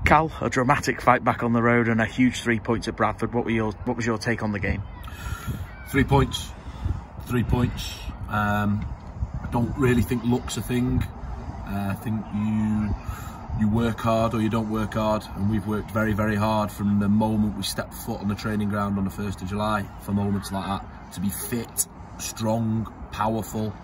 Cal, a dramatic fight back on the road and a huge 3 points at Bradford. What was your take on the game? 3 points. 3 points. I don't really think luck's a thing. I think you work hard or you don't work hard, and we've worked very, very hard from the moment we stepped foot on the training ground on the 1st of July for moments like that, to be fit, strong, powerful,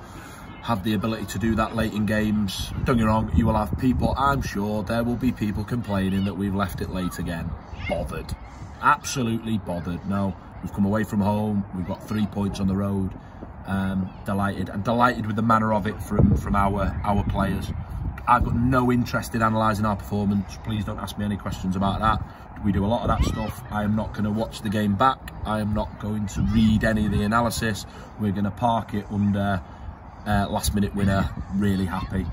have the ability to do that late in games. Don't get me wrong, you will have people, I'm sure there will be people complaining that we've left it late again. Bothered. Absolutely bothered. No, we've come away from home, we've got 3 points on the road. Delighted, and delighted with the manner of it from our players. I've got no interest in analysing our performance. Please don't ask me any questions about that. We do a lot of that stuff. I am not going to watch the game back. I am not going to read any of the analysis. We're going to park it under last minute winner. Really happy.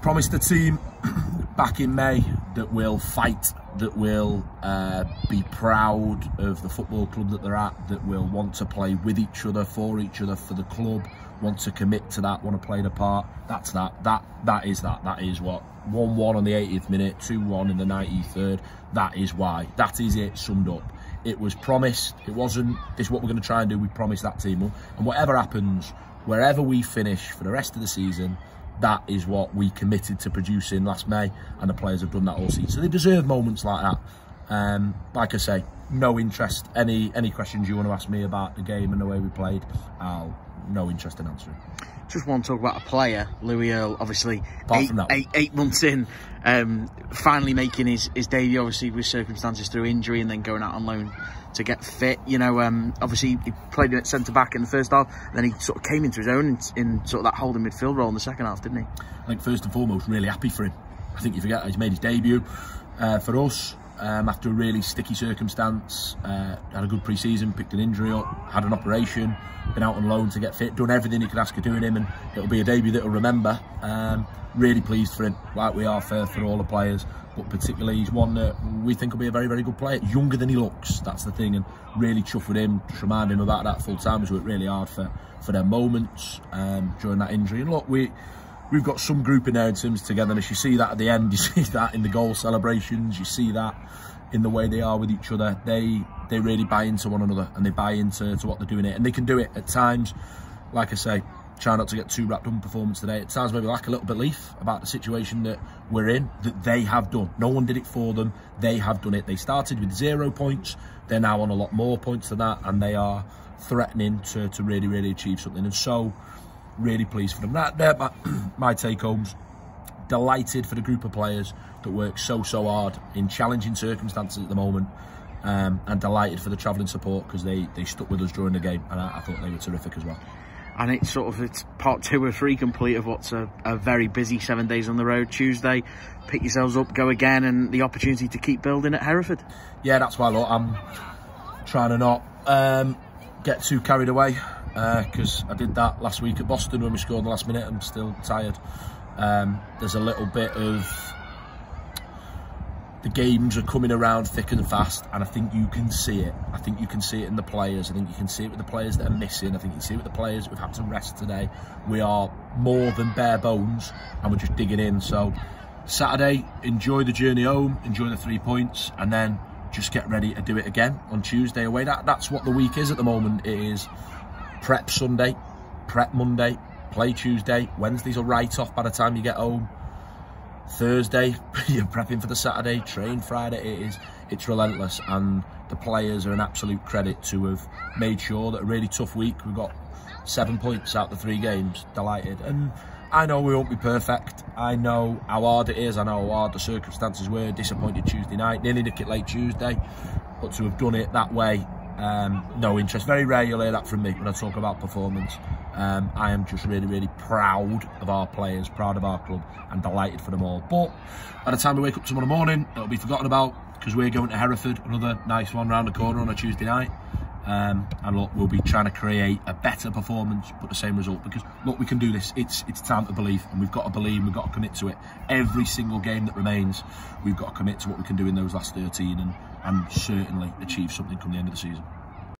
Promised the team back in May that we'll fight, that we'll be proud of the football club that they're at, that we'll want to play with each other, for the club, want to commit to that, want to play the part. That's that. That is what 1-1 on the 80th minute, 2-1 in the 93rd. That is why. That is it summed up. It was promised. It wasn't, this is what we're going to try and do. We promised that team. And whatever happens, wherever we finish for the rest of the season, that is what we committed to producing last May, and the players have done that all season. So they deserve moments like that. Like I say, no interest. Any questions you want to ask me about the game and the way we played, no interest in answering. Just want to talk about a player, Louis Earle, obviously eight months in, finally making his debut, obviously with circumstances through injury and then going out on loan to get fit. You know, obviously he played at centre-back in the first half, and then he sort of came into his own in sort of that holding midfield role in the second half, didn't he? I think first and foremost, really happy for him. I think you forget he's made his debut for us. After a really sticky circumstance, had a good pre-season, picked an injury up, had an operation, been out on loan to get fit, done everything you could ask of doing him, and it'll be a debut that he'll remember. Really pleased for him, like we are for all the players, but particularly he's one that we think will be a very, very good player. Younger than he looks, that's the thing, and really chuffed with him. Just remind him about that full time. He's worked really hard for their moments during that injury. And look, we've got some group in there in terms of togetherness. You see that at the end, you see that in the goal celebrations, you see that in the way they are with each other. They really buy into one another, and they buy into what they're doing it, and they can do it at times. Like I say, try not to get too wrapped up in performance today. At times maybe lack a little belief about the situation that we're in, that they have done. No one did it for them, they have done it. They started with 0 points, they're now on a lot more points than that, and they are threatening to really, really achieve something. And so really pleased for them. They're my take-homes. Delighted for the group of players that work so hard in challenging circumstances at the moment, and delighted for the travelling support, because they stuck with us during the game, and I thought they were terrific as well. And it's part 2 or 3 complete of what's a very busy 7 days on the road. Tuesday, pick yourselves up, go again, and the opportunity to keep building at Hereford. Yeah, that's why I'm trying to not get too carried away, because I did that last week at Boston when we scored in the last minute. I'm still tired. There's a little bit of, the games are coming around thick and fast, and I think you can see it. I think you can see it in the players. I think you can see it with the players that are missing. I think you can see it with the players that we've had to rest today. We are more than bare bones, and we're just digging in. So Saturday, enjoy the journey home, enjoy the 3 points, and then just get ready to do it again on Tuesday away. That's what the week is at the moment. It is prep Sunday, prep Monday, play Tuesday. Wednesday's a write-off by the time you get home. Thursday, you're prepping for the Saturday, train Friday. It's relentless, and the players are an absolute credit to have made sure that a really tough week. We've got 7 points out of the 3 games. Delighted. And I know we won't be perfect. I know how hard it is. I know how hard the circumstances were. Disappointed Tuesday night, nearly nick it late Tuesday, but to have done it that way, no interest. Very rare you'll hear that from me when I talk about performance. I am just really, really proud of our players, proud of our club, and delighted for them all. But by the time we wake up tomorrow morning, it'll be forgotten about, because we're going to Hereford, another nice one round the corner on a Tuesday night. And look, we'll be trying to create a better performance, but the same result, because look, we can do this. It's time to believe, and we've got to believe, we've got to commit to it. Every single game that remains, we've got to commit to what we can do in those last 13, and certainly achieve something come the end of the season.